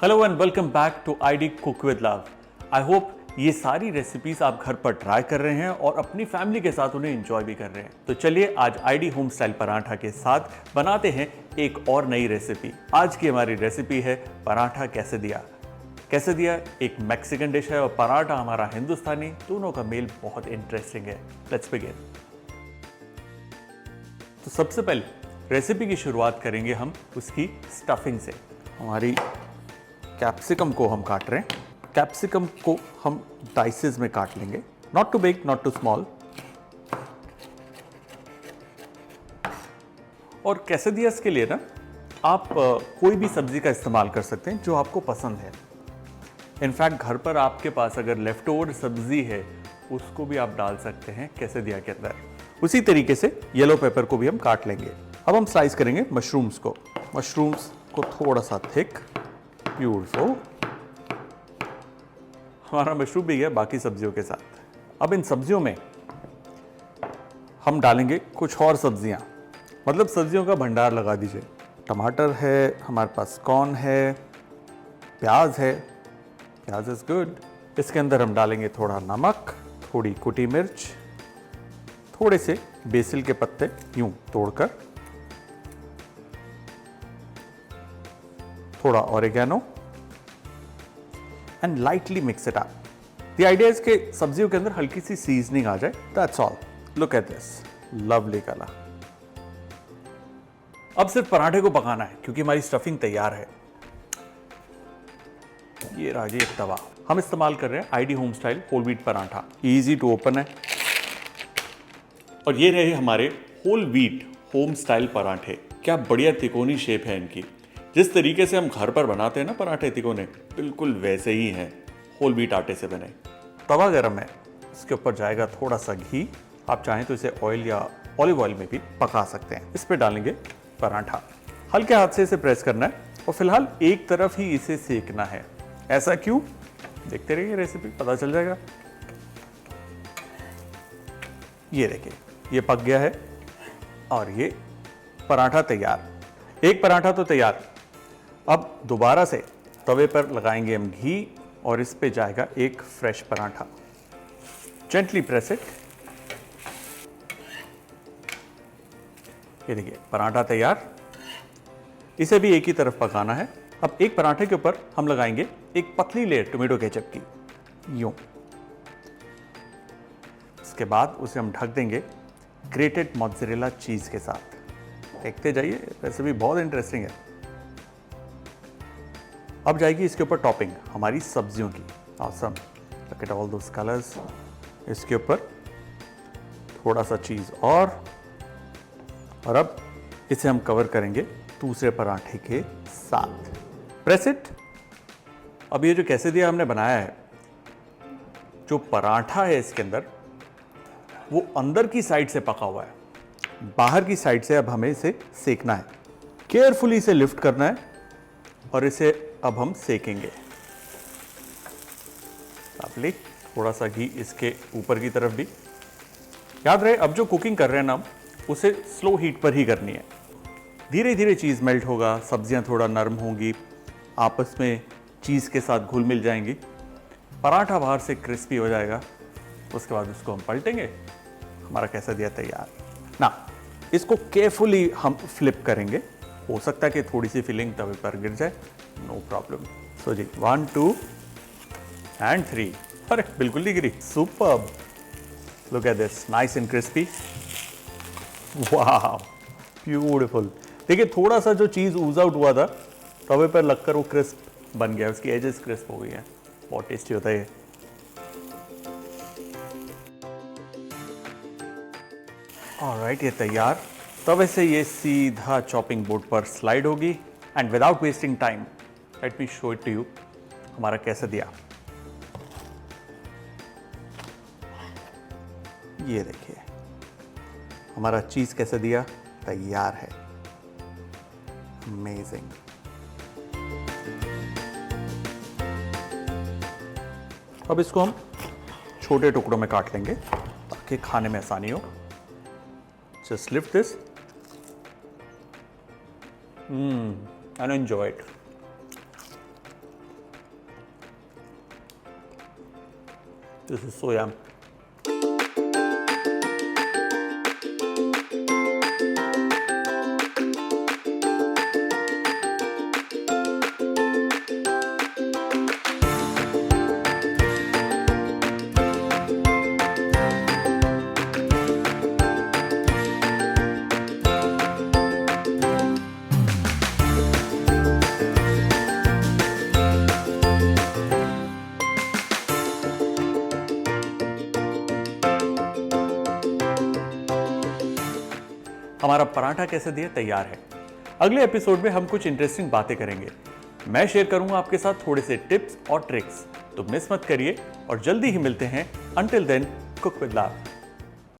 Hello and welcome back to ID cook with love. I hope ये सारी recipes आप घर पर ट्राई कर रहे हैं और अपनी फैमिली के साथ उन्हें एंजॉय भी कर रहे हैं। तो चलिए आज आईडी होम स्टाइल पराठा के साथ बनाते हैं एक और नई रेसिपी। आज की हमारी रेसिपी है पराठा कैसेडिया। कैसेडिया एक मैक्सिकन डिश है और पराठा हमारा हिंदुस्तानी, दोनों का मेल बहुत इंटरेस्टिंग है। Let's begin. तो सबसे पहले रेसिपी की शुरुआत करेंगे हम उसकी स्टफिंग से। हमारी कैप्सिकम को हम काट रहे हैं। कैप्सिकम को हम डाइसेस में काट लेंगे, not too big not too small. और कैसेडियास के लिए ना आप कोई भी सब्जी का इस्तेमाल कर सकते हैं जो आपको पसंद है। इनफैक्ट घर पर आपके पास अगर लेफ्ट ओवर सब्जी है उसको भी आप डाल सकते हैं कैसेडिया के अंदर। उसी तरीके से येलो पेपर को भी हम काट लेंगे। अब हम स्लाइस करेंगे मशरूम्स को। मशरूम्स को थोड़ा सा थिक, ब्यूटीफुल। हमारा मशरूम भी है बाकी सब्जियों के साथ। अब इन सब्जियों में हम डालेंगे कुछ और सब्जियां, मतलब सब्जियों का भंडार लगा दीजिए। टमाटर है, हमारे पास कॉर्न है, प्याज है। प्याज इज गुड। इसके अंदर हम डालेंगे थोड़ा नमक, थोड़ी कुटी मिर्च, थोड़े से बेसिल के पत्ते यूं तोड़कर, थोड़ा oregano and lightly mix it up. The idea is कि सब्जियों के अंदर हल्की सी सीजनिंग आ जाए। That's all. Look at this lovely colour. अब सिर्फ पराठे को पकाना है क्योंकि हमारी स्टफिंग तैयार है। ये रहा जी एक तवा। हम इस्तेमाल कर रहे हैं ID home style whole wheat paratha. Easy to open है। और ये रहे हमारे होल व्हीट होम स्टाइल पराठे। क्या बढ़िया तिकोनी शेप है इनकी। जिस तरीके से हम घर पर बनाते हैं ना पराठे तिकोने, बिल्कुल वैसे ही हैं, होल व्हीट आटे से बने। तवा गरम है, इसके ऊपर जाएगा थोड़ा सा घी। आप चाहें तो इसे ऑयल या ऑलिव ऑयल में भी पका सकते हैं। इस पे डालेंगे पराठा। हल्के हाथ से इसे प्रेस करना है और फिलहाल एक तरफ ही इसे सेकना है। ऐसा क्यों? देखते रहिए रेसिपी, पता चल जाएगा। ये देखिए, ये पक गया है और ये पराठा तैयार। एक पराठा तो तैयार। अब दोबारा से तवे पर लगाएंगे हम घी और इस पे जाएगा एक fresh paratha. Gently press it. ये देखिए पराठा तैयार। इसे भी एक ही तरफ पकाना है। अब एक पराठे के ऊपर हम लगाएंगे एक पतली लेयर टोमेटो केचप की, यूं। इसके बाद उसे हम ढक देंगे ग्रेटेड मोज़रेला चीज के साथ। देखते जाइए, रेसिपी बहुत इंटरेस्टिंग है। अब जाएगी इसके ऊपर टॉपिंग हमारी सब्जियों की। Awesome, look at all those colours. इसके ऊपर थोड़ा सा चीज और अब इसे हम कवर करेंगे दूसरे पराठे के साथ। Press it. अब ये जो कैसेडिया हमने बनाया है, जो पराठा है इसके अंदर, वो अंदर की साइड से पका हुआ है। बाहर की साइड से अब हमें इसे सेकना है। केयरफुली इसे लिफ्ट करना है और इसे अब हम सेकेंगे। लवली। थोड़ा सा घी इसके ऊपर की तरफ भी। याद रहे, अब जो कुकिंग कर रहे हैं ना हम, उसे स्लो हीट पर ही करनी है। धीरे धीरे चीज़ मेल्ट होगा, सब्जियां थोड़ा नरम होंगी, आपस में चीज़ के साथ घुल मिल जाएंगी, पराठा बाहर से क्रिस्पी हो जाएगा। उसके बाद उसको हम पलटेंगे, हमारा कैसेडिया तैयार ना। इसको केयरफुली हम फ्लिप करेंगे। हो सकता है कि थोड़ी सी फिलिंग तवे पर गिर जाए, नो प्रॉब्लम। सो जी 1 2 एंड 3। अरे बिल्कुल नहीं गिरी। Superb. Look at this, nice and crispy. वाह, ब्यूटीफुल। देखिए थोड़ा सा जो चीज ऊज आउट हुआ था तवे पर लगकर वो क्रिस्प बन गया, उसकी एजेस क्रिस्प हो गई है। बहुत टेस्टी होता है ये। ऑलराइट, ये तैयार। तवे से ये सीधा चॉपिंग बोर्ड पर स्लाइड होगी and without wasting time let me show it to you हमारा कैसेडिया। ये देखिए हमारा चीज कैसेडिया तैयार है। अमेजिंग। अब इसको हम छोटे टुकड़ों में काट लेंगे ताकि खाने में आसानी हो। Just lift this and enjoy it. This is so yum. हमारा पराठा कैसे दिए तैयार है। अगले एपिसोड में हम कुछ इंटरेस्टिंग बातें करेंगे। मैं शेयर करूंगा आपके साथ थोड़े से टिप्स और ट्रिक्स, तो मिस मत करिए और जल्दी ही मिलते हैं। Until then, cook with love.